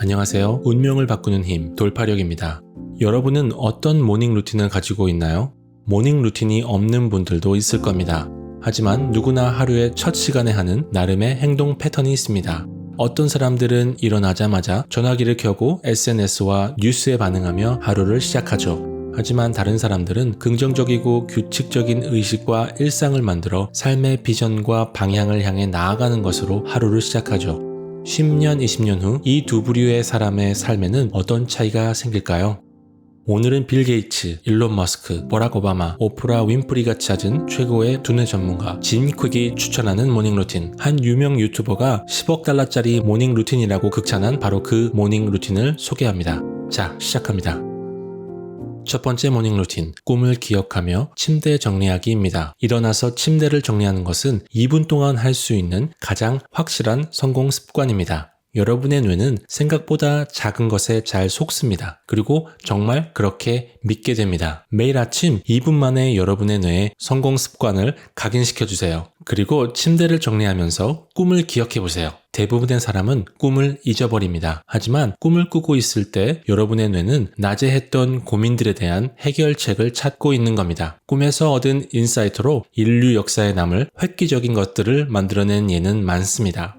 안녕하세요. 운명을 바꾸는 힘, 돌파력입니다. 여러분은 어떤 모닝 루틴을 가지고 있나요? 모닝 루틴이 없는 분들도 있을 겁니다. 하지만 누구나 하루의 첫 시간에 하는 나름의 행동 패턴이 있습니다. 어떤 사람들은 일어나자마자 전화기를 켜고 SNS와 뉴스에 반응하며 하루를 시작하죠. 하지만 다른 사람들은 긍정적이고 규칙적인 의식과 일상을 만들어 삶의 비전과 방향을 향해 나아가는 것으로 하루를 시작하죠. 10년, 20년 후 이 두 부류의 사람의 삶에는 어떤 차이가 생길까요? 오늘은 빌 게이츠, 일론 머스크, 버락 오바마, 오프라 윈프리가 찾은 최고의 두뇌 전문가 짐 퀵이 추천하는 모닝 루틴. 한 유명 유튜버가 10억 달러짜리 모닝 루틴이라고 극찬한 바로 그 모닝 루틴을 소개합니다. 자, 시작합니다. 첫 번째 모닝 루틴, 꿈을 기억하며 침대 정리하기입니다. 일어나서 침대를 정리하는 것은 2분 동안 할 수 있는 가장 확실한 성공 습관입니다. 여러분의 뇌는 생각보다 작은 것에 잘 속습니다. 그리고 정말 그렇게 믿게 됩니다. 매일 아침 2분 만에 여러분의 뇌에 성공 습관을 각인시켜주세요. 그리고 침대를 정리하면서 꿈을 기억해보세요. 대부분의 사람은 꿈을 잊어버립니다. 하지만 꿈을 꾸고 있을 때 여러분의 뇌는 낮에 했던 고민들에 대한 해결책을 찾고 있는 겁니다. 꿈에서 얻은 인사이트로 인류 역사에 남을 획기적인 것들을 만들어낸 예는 많습니다.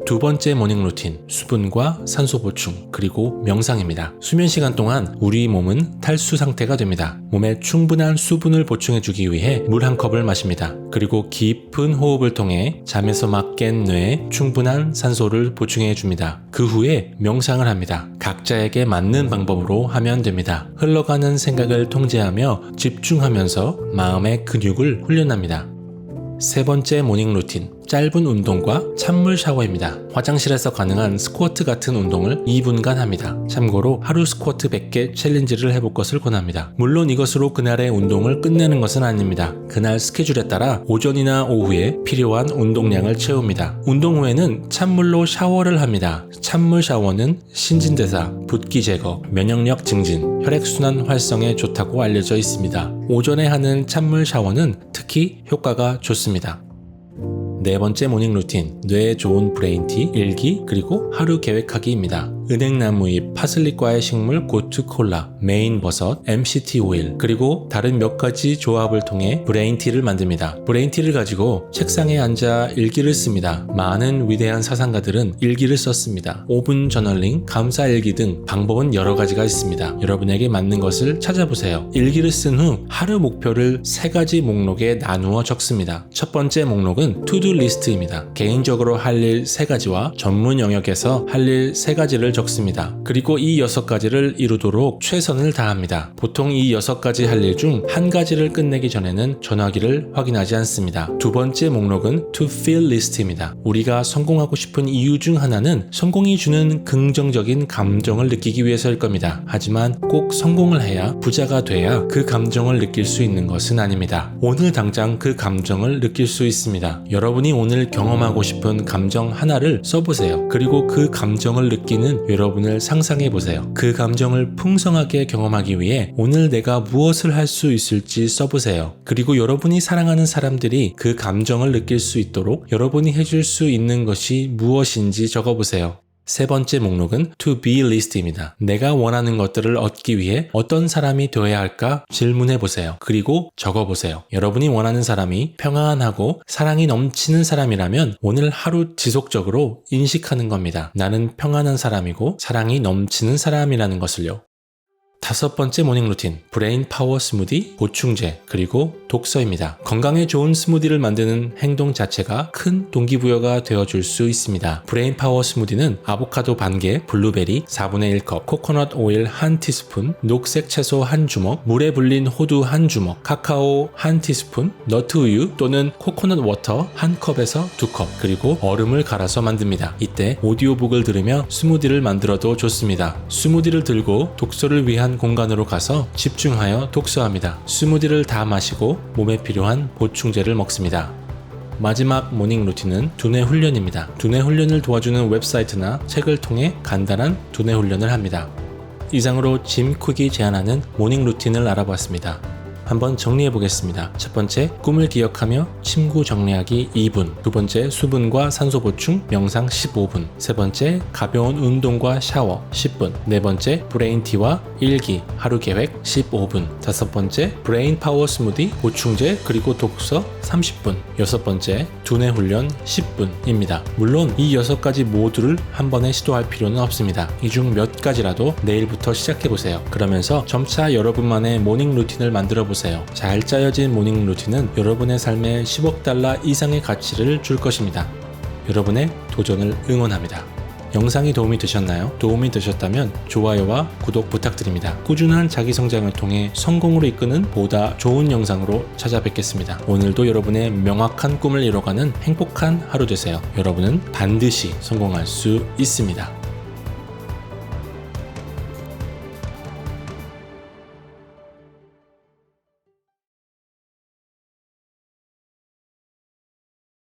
두 번째 모닝 루틴, 수분과 산소 보충, 그리고 명상입니다. 수면 시간 동안 우리 몸은 탈수 상태가 됩니다. 몸에 충분한 수분을 보충해주기 위해 물 한 컵을 마십니다. 그리고 깊은 호흡을 통해 잠에서 막 깬 뇌에 충분한 산소를 보충해줍니다. 그 후에 명상을 합니다. 각자에게 맞는 방법으로 하면 됩니다. 흘러가는 생각을 통제하며 집중하면서 마음의 근육을 훈련합니다. 세 번째 모닝 루틴, 짧은 운동과 찬물 샤워입니다. 화장실에서 가능한 스쿼트 같은 운동을 2분간 합니다. 참고로 하루 스쿼트 100개 챌린지를 해볼 것을 권합니다. 물론 이것으로 그날의 운동을 끝내는 것은 아닙니다. 그날 스케줄에 따라 오전이나 오후에 필요한 운동량을 채웁니다. 운동 후에는 찬물로 샤워를 합니다. 찬물 샤워는 신진대사, 붓기 제거, 면역력 증진, 혈액순환 활성에 좋다고 알려져 있습니다. 오전에 하는 찬물 샤워는 특히 효과가 좋습니다. 네 번째 모닝 루틴, 뇌에 좋은 브레인티, 일기, 그리고 하루 계획하기입니다. 은행나무잎, 파슬리과의 식물 고트 콜라, 메인 버섯, MCT 오일, 그리고 다른 몇 가지 조합을 통해 브레인티를 만듭니다. 브레인티를 가지고 책상에 앉아 일기를 씁니다. 많은 위대한 사상가들은 일기를 썼습니다. 5분 저널링, 감사 일기 등 방법은 여러 가지가 있습니다. 여러분에게 맞는 것을 찾아보세요. 일기를 쓴 후 하루 목표를 3가지 목록에 나누어 적습니다. 첫 번째 목록은 투두 리스트입니다. 개인적으로 할 일 3가지와 전문 영역에서 할 일 3가지를 적습니다. 그리고 이 6가지를 이루도록 최선을 다합니다. 보통 이 6가지 할 일 중 1가지를 끝내기 전에는 전화기를 확인하지 않습니다. 두 번째 목록은 to feel list입니다. 우리가 성공하고 싶은 이유 중 하나는 성공이 주는 긍정적인 감정을 느끼기 위해서일 겁니다. 하지만 꼭 성공을 해야 부자가 돼야 그 감정을 느낄 수 있는 것은 아닙니다. 오늘 당장 그 감정을 느낄 수 있습니다. 여러분이 오늘 경험하고 싶은 감정 하나를 써보세요. 그리고 그 감정을 느끼는 여러분을 상상해보세요. 그 감정을 풍성하게 경험하기 위해 오늘 내가 무엇을 할 수 있을지 써보세요. 그리고 여러분이 사랑하는 사람들이 그 감정을 느낄 수 있도록 여러분이 해줄 수 있는 것이 무엇인지 적어보세요. 세 번째 목록은 to be list입니다. 내가 원하는 것들을 얻기 위해 어떤 사람이 되어야 할까 질문해보세요. 그리고 적어보세요. 여러분이 원하는 사람이 평안하고 사랑이 넘치는 사람이라면 오늘 하루 지속적으로 인식하는 겁니다. 나는 평안한 사람이고 사랑이 넘치는 사람이라는 것을요. 다섯 번째 모닝 루틴, 브레인 파워 스무디, 보충제, 그리고 독서입니다. 건강에 좋은 스무디를 만드는 행동 자체가 큰 동기부여가 되어줄 수 있습니다. 브레인 파워 스무디는 아보카도 반개, 블루베리 4분의 1컵, 코코넛 오일 1티스푼, 녹색 채소 1주먹, 물에 불린 호두 1주먹, 카카오 1티스푼, 너트 우유 또는 코코넛 워터 1컵에서 2컵, 그리고 얼음을 갈아서 만듭니다. 이때 오디오북을 들으며 스무디를 만들어도 좋습니다. 스무디를 들고 독서를 위한 공간으로 가서 집중하여 독서합니다. 스무디를 다 마시고 몸에 필요한 보충제를 먹습니다. 마지막 모닝 루틴은 두뇌 훈련입니다. 두뇌 훈련을 도와주는 웹사이트나 책을 통해 간단한 두뇌 훈련을 합니다. 이상으로 짐 퀵이 제안하는 모닝 루틴을 알아보았습니다. 한번 정리해 보겠습니다. 첫 번째, 꿈을 기억하며 침구 정리하기 2분. 두 번째, 수분과 산소 보충 명상 15분. 세 번째, 가벼운 운동과 샤워 10분. 네 번째, 브레인티와 일기 하루 계획 15분. 다섯 번째, 브레인 파워 스무디 보충제 그리고 독서 30분. 여섯 번째, 두뇌 훈련 10분입니다. 물론 이 6가지 모두를 한 번에 시도할 필요는 없습니다. 이 중 몇 가지라도 내일부터 시작해 보세요. 그러면서 점차 여러분만의 모닝 루틴을 만들어 보세요. 잘 짜여진 모닝 루틴은 여러분의 삶에 10억 달러 이상의 가치를 줄 것입니다. 여러분의 도전을 응원합니다. 영상이 도움이 되셨나요? 도움이 되셨다면 좋아요와 구독 부탁드립니다. 꾸준한 자기 성장을 통해 성공으로 이끄는 보다 좋은 영상으로 찾아뵙겠습니다. 오늘도 여러분의 명확한 꿈을 이뤄가는 행복한 하루 되세요. 여러분은 반드시 성공할 수 있습니다.